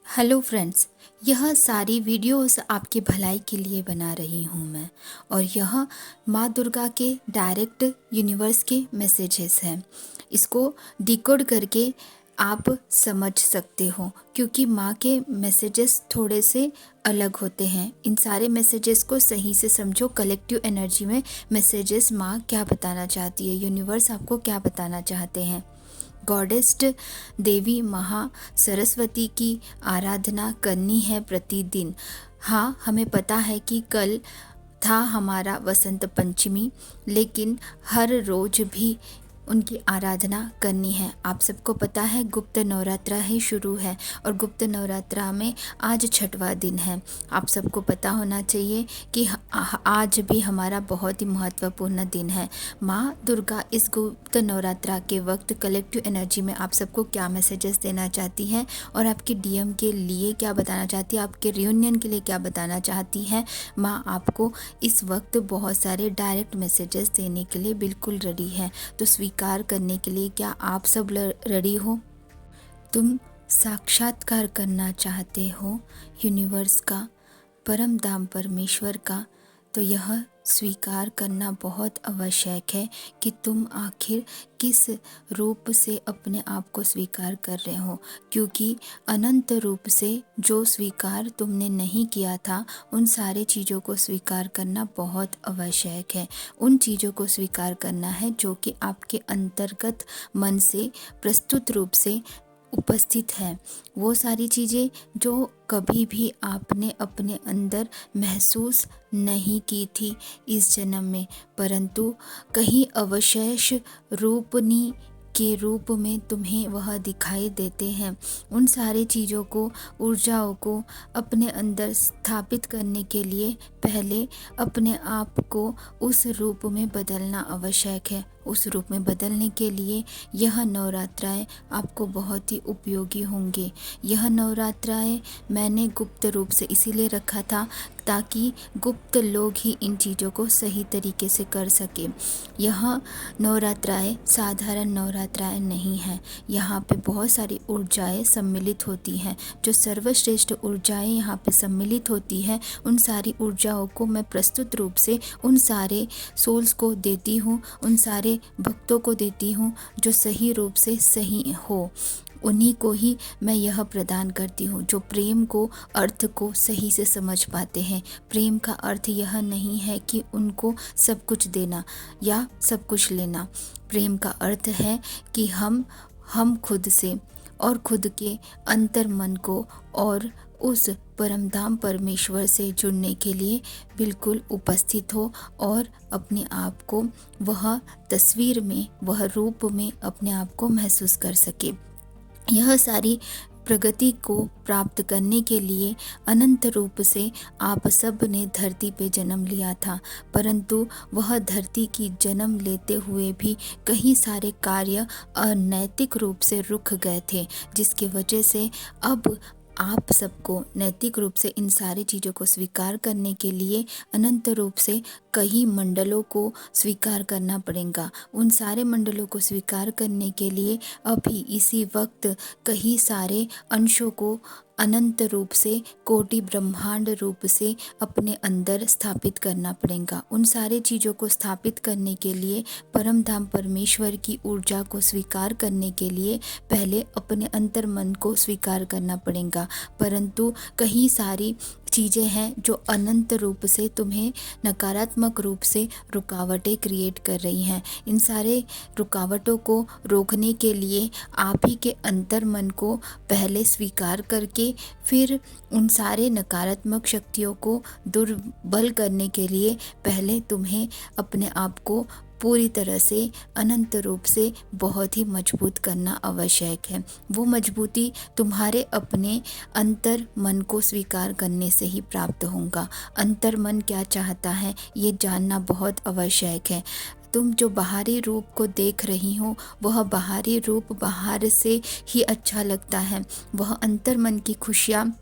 Hello friends, यह सारी videos आपकी भलाई के लिए बना रही हूँ मैं। और यह माँ दुर्गा के डायरेक्ट यूनिवर्स के मैसेजेस हैं। इसको डिकोड करके आप समझ सकते हो, क्योंकि माँ के मैसेजेस थोड़े से अलग होते हैं। इन सारे मैसेजेस को सही से समझो। कलेक्टिव एनर्जी में मैसेजेस माँ क्या बताना चाहती है, यूनिवर्स आपको क्या बताना चाहते हैं। गॉडेस देवी महा सरस्वती की आराधना करनी है प्रतिदिन। हाँ, हमें पता है कि कल था हमारा वसंत पंचमी, लेकिन हर रोज भी उनकी आराधना करनी है। आप सबको पता है गुप्त नवरात्रा ही शुरू है और गुप्त नवरात्रा में आज छठवां दिन है। आप सबको पता होना चाहिए कि आज भी हमारा बहुत ही महत्वपूर्ण दिन है। माँ दुर्गा इस गुप्त नवरात्रा के वक्त कलेक्टिव एनर्जी में आप सबको क्या मैसेजेस देना चाहती हैं और आपके डीएम के लिए क्या बताना चाहती है, आपके रियूनियन के लिए क्या बताना चाहती है। माँ आपको इस वक्त बहुत सारे डायरेक्ट मैसेजेस देने के लिए बिल्कुल रेडी है। तो स्वीकार करने के लिए क्या आप सब रेडी हो? तुम साक्षात्कार करना चाहते हो यूनिवर्स का, परम धाम परमेश्वर का, तो यह स्वीकार करना बहुत आवश्यक है कि तुम आखिर किस रूप से अपने आप को स्वीकार कर रहे हो। क्योंकि अनंत रूप से जो स्वीकार तुमने नहीं किया था, उन सारे चीज़ों को स्वीकार करना बहुत आवश्यक है। उन चीज़ों को स्वीकार करना है जो कि आपके अंतर्गत मन से प्रस्तुत रूप से उपस्थित है। वो सारी चीज़ें जो कभी भी आपने अपने अंदर महसूस नहीं की थी इस जन्म में, परंतु कहीं अवशेष रूपनी के रूप में तुम्हें वह दिखाई देते हैं। उन सारी चीज़ों को, ऊर्जाओं को अपने अंदर स्थापित करने के लिए पहले अपने आप को उस रूप में बदलना आवश्यक है। उस रूप में बदलने के लिए यह नवरात्राएं आपको बहुत ही उपयोगी होंगे। यह नवरात्राएं मैंने गुप्त रूप से इसीलिए रखा था ताकि गुप्त लोग ही इन चीज़ों को सही तरीके से कर सके। यह नवरात्राएं साधारण नवरात्राएं नहीं हैं। यहाँ पे बहुत सारी ऊर्जाएं सम्मिलित होती हैं। जो सर्वश्रेष्ठ ऊर्जाएं यहाँ पे सम्मिलित होती हैं, उन सारी ऊर्जाओं को मैं प्रस्तुत रूप से उन सारे सोल्स को देती हूँ, उन सारे भक्तों को देती हूँ जो सही रूप से सही हो। उन्हीं को ही मैं यह प्रदान करती हूँ जो प्रेम को, अर्थ को सही से समझ पाते हैं। प्रेम का अर्थ यह नहीं है कि उनको सब कुछ देना या सब कुछ लेना। प्रेम का अर्थ है कि हम खुद से और खुद के अंतर मन को और उस परमधाम परमेश्वर से जुड़ने के लिए बिल्कुल उपस्थित हो और अपने आप को वह तस्वीर में, वह रूप में अपने आप को महसूस कर सके। यह सारी प्रगति को प्राप्त करने के लिए अनंत रूप से आप सब ने धरती पे जन्म लिया था, परंतु वह धरती की जन्म लेते हुए भी कई सारे कार्य अनैतिक रूप से रुक गए थे, जिसकी वजह से अब आप सबको नैतिक रूप से इन सारी चीज़ों को स्वीकार करने के लिए अनंत रूप से कई मंडलों को स्वीकार करना पड़ेगा। उन सारे मंडलों को स्वीकार करने के लिए अभी इसी वक्त कई सारे अंशों को अनंत रूप से, कोटि ब्रह्मांड रूप से अपने अंदर स्थापित करना पड़ेगा। उन सारे चीज़ों को स्थापित करने के लिए, परम धाम परमेश्वर की ऊर्जा को स्वीकार करने के लिए पहले अपने अंतर मन को स्वीकार करना पड़ेगा। परंतु कई सारी चीज़ें हैं जो अनंत रूप से तुम्हें नकारात्मक रूप से रुकावटें क्रिएट कर रही हैं। इन सारे रुकावटों को रोकने के लिए आप ही के अंतर मन को पहले स्वीकार करके फिर उन सारे नकारात्मक शक्तियों को दुर्बल करने के लिए पहले तुम्हें अपने आप को पूरी तरह से अनंत रूप से बहुत ही मजबूत करना आवश्यक है। वो मजबूती तुम्हारे अपने अंतर मन को स्वीकार करने से ही प्राप्त होगा। अंतर मन क्या चाहता है ये जानना बहुत आवश्यक है। तुम जो बाहरी रूप को देख रही हो, वह बाहरी रूप बाहर से ही अच्छा लगता है। वह अंतर मन की खुशियाँ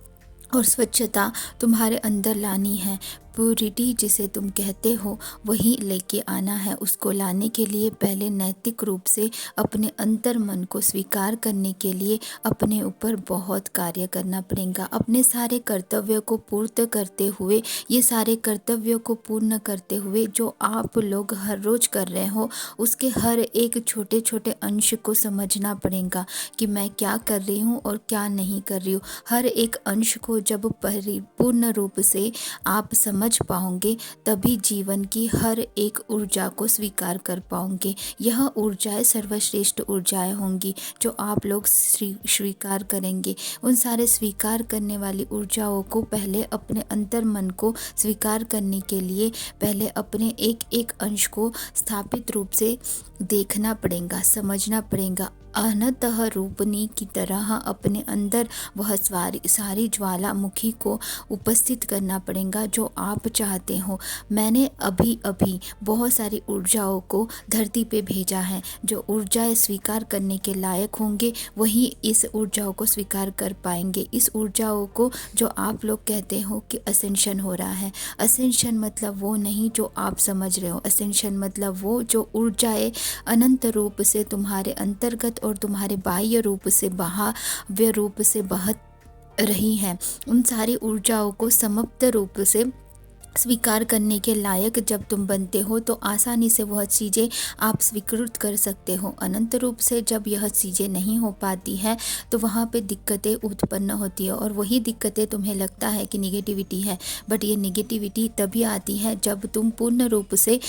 और स्वच्छता तुम्हारे अंदर लानी है। प्योरिटी जिसे तुम कहते हो वही लेके आना है। उसको लाने के लिए पहले नैतिक रूप से अपने अंतर मन को स्वीकार करने के लिए अपने ऊपर बहुत कार्य करना पड़ेगा। अपने सारे कर्तव्यों को पूर्ण करते हुए, ये सारे कर्तव्यों को पूर्ण करते हुए जो आप लोग हर रोज कर रहे हो, उसके हर एक छोटे छोटे अंश को समझना पड़ेगा कि मैं क्या कर रही हूँ और क्या नहीं कर रही हूँ। हर एक अंश को जब परिपूर्ण रूप से आप समझ पाओगे तभी जीवन की हर एक ऊर्जा को स्वीकार कर पाओगे। यह ऊर्जाएं सर्वश्रेष्ठ ऊर्जाएं होंगी जो आप लोग स्वीकार करेंगे। उन सारे स्वीकार करने वाली ऊर्जाओं को पहले अपने अंतर मन को स्वीकार करने के लिए पहले अपने एक एक अंश को स्थापित रूप से देखना पड़ेगा, समझना पड़ेगा। अनंतः रूपनी की तरह अपने अंदर वह सारी ज्वालामुखी को उपस्थित करना पड़ेगा जो आप चाहते हो। मैंने अभी अभी बहुत सारी ऊर्जाओं को धरती पे भेजा है। जो ऊर्जाएं स्वीकार करने के लायक होंगे वही इस ऊर्जाओं को स्वीकार कर पाएंगे। इस ऊर्जाओं को जो आप लोग कहते हो कि असेंशन हो रहा है, असेंशन मतलब वो नहीं जो आप समझ रहे हो। असेंशन मतलब वो जो ऊर्जाएं अनंत रूप से तुम्हारे अंतर्गत और तुम्हारे बाह्य रूप से बाह्य रूप से बह रही हैं, उन सारी ऊर्जाओं को समाप्त रूप से स्वीकार करने के लायक जब तुम बनते हो तो आसानी से वह चीज़ें आप स्वीकृत कर सकते हो। अनंत रूप से जब यह चीज़ें नहीं हो पाती हैं तो वहाँ पे दिक्कतें उत्पन्न होती है और वही दिक्कतें तुम्हें लगता है कि निगेटिविटी है, बट ये निगेटिविटी तभी आती है जब तुम पूर्ण रूप से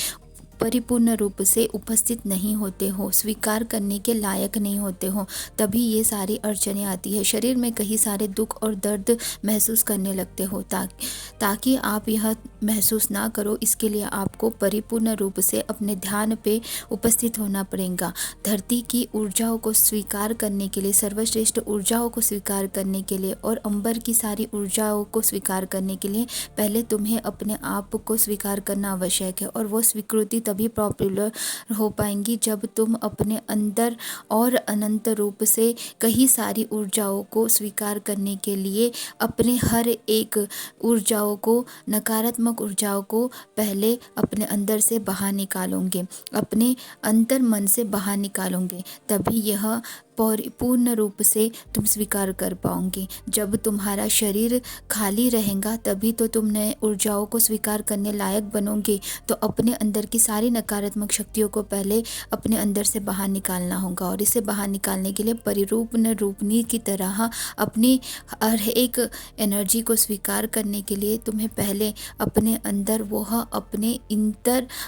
परिपूर्ण रूप से उपस्थित नहीं होते हो, स्वीकार करने के लायक नहीं होते हो, तभी ये सारी अड़चनें आती है। शरीर में कई सारे दुख और दर्द महसूस करने लगते हो। ताकि आप यह महसूस ना करो, इसके लिए आपको परिपूर्ण रूप से अपने ध्यान पे उपस्थित होना पड़ेगा। धरती की ऊर्जाओं को स्वीकार करने के लिए, सर्वश्रेष्ठ ऊर्जाओं को स्वीकार करने के लिए और अंबर की सारी ऊर्जाओं को स्वीकार करने के लिए पहले तुम्हें अपने आप को स्वीकार करना आवश्यक है। और वो स्वीकृति तभी पॉपुलर हो पाएंगी जब तुम अपने अंदर और अनंत रूप से कई सारी ऊर्जाओं को स्वीकार करने के लिए अपने हर एक ऊर्जाओं को, नकारात्मक ऊर्जाओं को पहले अपने अंदर से बाहर निकालोगे, अपने अंतर मन से बाहर निकालोगे, तभी यह पूर्ण रूप से तुम स्वीकार कर पाओगे। जब तुम्हारा शरीर खाली रहेगा तभी तो तुम नए ऊर्जाओं को स्वीकार करने लायक बनोगे। तो अपने अंदर की सारी नकारात्मक शक्तियों को पहले अपने अंदर से बाहर निकालना होगा और इसे बाहर निकालने के लिए परिरूपण रूपनी की तरह अपनी हर एक एनर्जी को स्वीकार करने के लिए तुम्हें पहले अपने अंदर वह अपने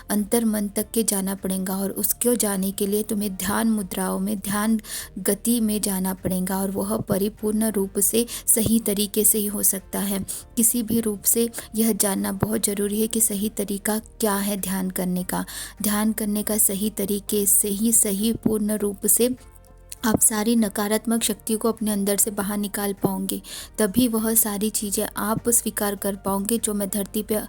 अंतर मन तक के जाना पड़ेगा। और उसको जाने के लिए तुम्हें ध्यान मुद्राओं में, ध्यान गति में जाना पड़ेगा और वह परिपूर्ण रूप से सही तरीके से ही हो सकता है। किसी भी रूप से यह जानना बहुत ज़रूरी है कि सही तरीका क्या है ध्यान करने का। ध्यान करने का सही तरीके से ही सही पूर्ण रूप से आप सारी नकारात्मक शक्तियों को अपने अंदर से बाहर निकाल पाओगे, तभी वह सारी चीज़ें आप स्वीकार कर पाओगे जो मैं धरती पे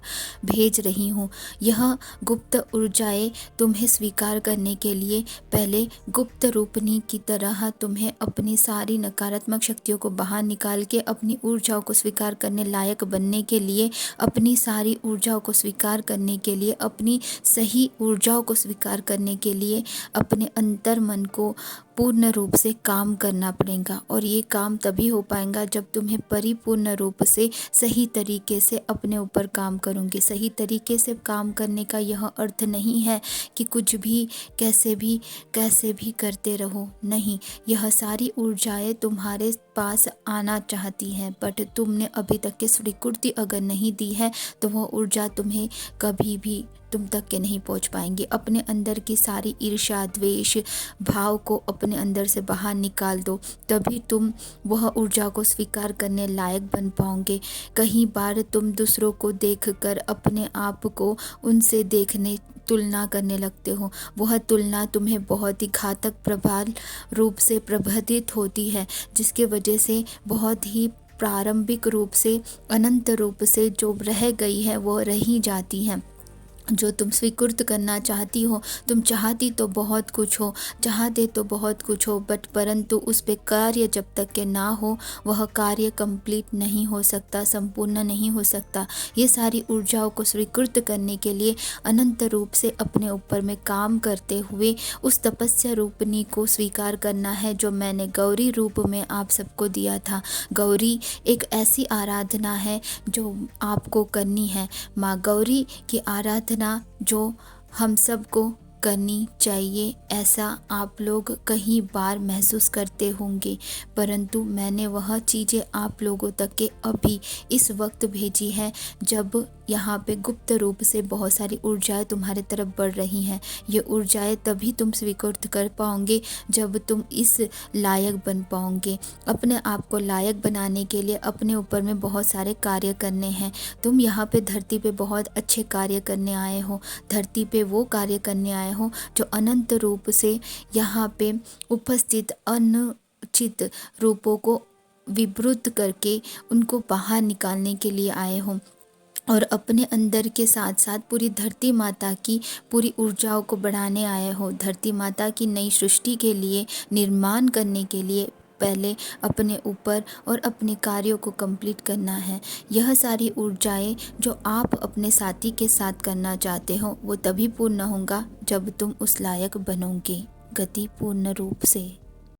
भेज रही हूँ। यह गुप्त ऊर्जाएं तुम्हें स्वीकार करने के लिए पहले गुप्त रूपनी की तरह तुम्हें अपनी सारी नकारात्मक शक्तियों को बाहर निकाल के अपनी ऊर्जाओं को स्वीकार करने लायक बनने के लिए, अपनी सारी ऊर्जाओं को स्वीकार करने के लिए, अपनी सही ऊर्जाओं को स्वीकार करने के लिए अपने अंतर मन को पूर्ण रूप से काम करना पड़ेगा। और ये काम तभी हो पाएगा जब तुम्हें परिपूर्ण रूप से सही तरीके से अपने ऊपर काम करोगे। सही तरीके से काम करने का यह अर्थ नहीं है कि कुछ भी कैसे भी करते रहो, नहीं। यह सारी ऊर्जाएं तुम्हारे पास आना चाहती हैं, बट तुमने अभी तक की स्वीकृति अगर नहीं दी है तो वह ऊर्जा तुम्हें कभी भी तुम तक के नहीं पहुंच पाएंगे। अपने अंदर की सारी ईर्ष्या, द्वेष भाव को अपने अंदर से बाहर निकाल दो, तभी तुम वह ऊर्जा को स्वीकार करने लायक बन पाओगे। कई बार तुम दूसरों को देखकर अपने आप को उनसे देखने तुलना करने लगते हो। वह तुलना तुम्हें बहुत ही घातक प्रभाव रूप से प्रभावित होती है, जिसके वजह से बहुत ही प्रारंभिक रूप से अनंत रूप से जो रह गई है वो रही जाती है। जो तुम स्वीकृत करना चाहती हो। तुम चाहती तो बहुत कुछ हो, चाहते तो बहुत कुछ हो, बट परंतु उस पे कार्य जब तक के ना हो, वह कार्य कंप्लीट नहीं हो सकता, संपूर्ण नहीं हो सकता। ये सारी ऊर्जाओं को स्वीकृत करने के लिए अनंत रूप से अपने ऊपर में काम करते हुए उस तपस्या रूपनी को स्वीकार करना है जो मैंने गौरी रूप में आप सबको दिया था। गौरी एक ऐसी आराधना है जो आपको करनी है। माँ गौरी की आराधना जो हम सबको करनी चाहिए, ऐसा आप लोग कई बार महसूस करते होंगे, परंतु मैंने वह चीज़ें आप लोगों तक के अभी इस वक्त भेजी है जब यहाँ पे गुप्त रूप से बहुत सारी ऊर्जाएं तुम्हारे तरफ बढ़ रही हैं। ये ऊर्जाएं तभी तुम स्वीकृत कर पाओगे जब तुम इस लायक बन पाओगे। अपने आप को लायक बनाने के लिए अपने ऊपर में बहुत सारे कार्य करने हैं। तुम यहाँ पे धरती पे बहुत अच्छे कार्य करने आए हो, धरती पे वो कार्य करने आए हो जो अनंत रूप से यहाँ पे उपस्थित अनुचित रूपों को विवृत करके उनको बाहर निकालने के लिए आए हो, और अपने अंदर के साथ साथ पूरी धरती माता की पूरी ऊर्जाओं को बढ़ाने आए हो। धरती माता की नई सृष्टि के लिए, निर्माण करने के लिए पहले अपने ऊपर और अपने कार्यों को कंप्लीट करना है। यह सारी ऊर्जाएं जो आप अपने साथी के साथ करना चाहते हो वो तभी पूर्ण होगा जब तुम उस लायक बनोगे गति पूर्ण रूप से।